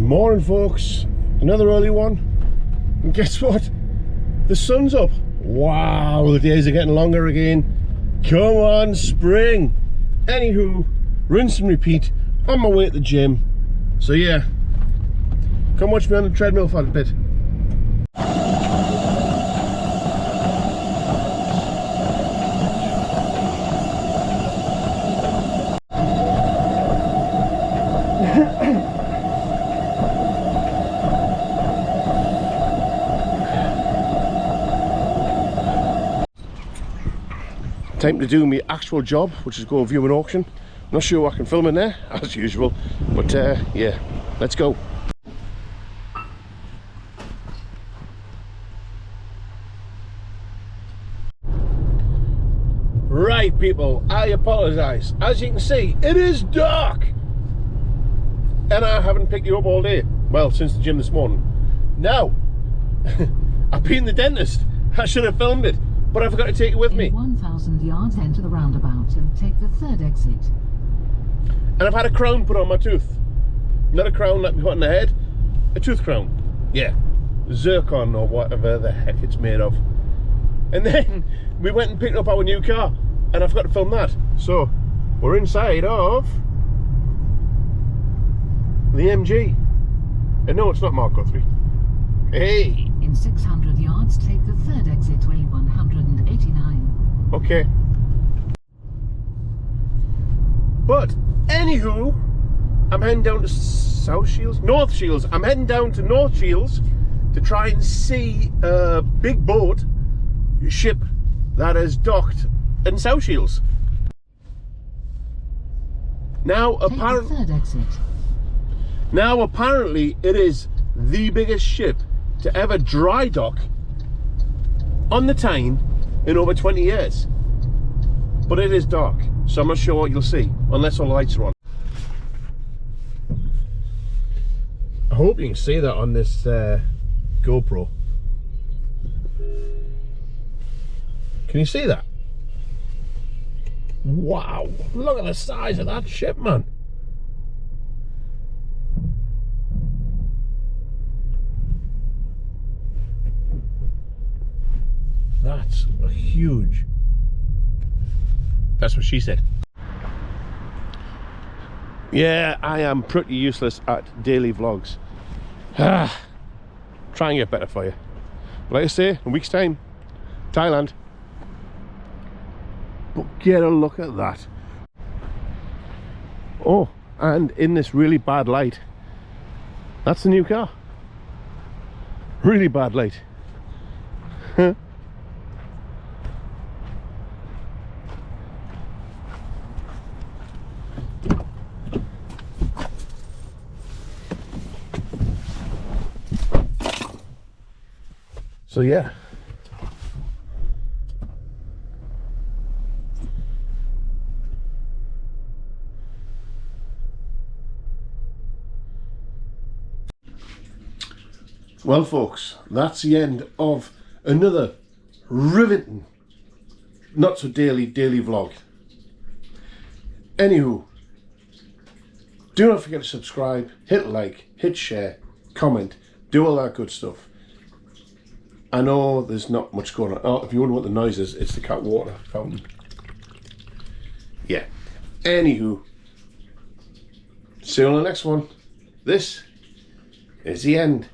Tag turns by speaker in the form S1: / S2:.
S1: Morning folks, another early one, and guess what? The sun's up. Wow, the days are getting longer again. Come on, spring. Anywho, rinse and repeat on my way to the gym. So yeah, come watch me on the treadmill for a bit. Time to do my actual job, which is go view an auction. Not sure what I can film in there, as usual, but yeah, let's go. Right people, I apologise. As you can see, it is dark. And I haven't picked you up all day. Well, since the gym this morning. Now, I've been the dentist. I should have filmed it, but I forgot to take it with me.
S2: 1,000 yards enter the roundabout and take the third exit.
S1: And I've had a crown put on my tooth. Not a crown like we put on the head, a tooth crown. Yeah, zircon or whatever the heck it's made of. And then we went and picked up our new car, and I forgot to film that. So we're inside of the MG. And no, it's not Mark Guthrie. Hey!
S2: In 600 yards, take the third exit to A189.
S1: Okay. But anywho, I'm heading down to South Shields? North Shields. I'm heading down to North Shields to try and see a big boat ship that is docked in South Shields. Now apparently it is the biggest ship to ever dry dock on the Tyne in over 20 years. But it is dark, so I'm not sure what you'll see unless all the lights are on. I hope you can see that on this GoPro. Can you see that? Wow, look at the size of that ship, man. That's a huge. That's what she said. Yeah, I am pretty useless at daily vlogs. Try and get better for you. But like I say, in a week's time, Thailand. But get a look at that. Oh, and in this really bad light, that's the new car. Really bad light. So yeah. Well folks, that's the end of another riveting, not so daily vlog. Anywho, do not forget to subscribe, hit like, hit share, comment, do all that good stuff. I know there's not much going on. Oh, if you wonder what the noise is, it's the cat water fountain. Yeah. Anywho, see you on the next one. This is the end.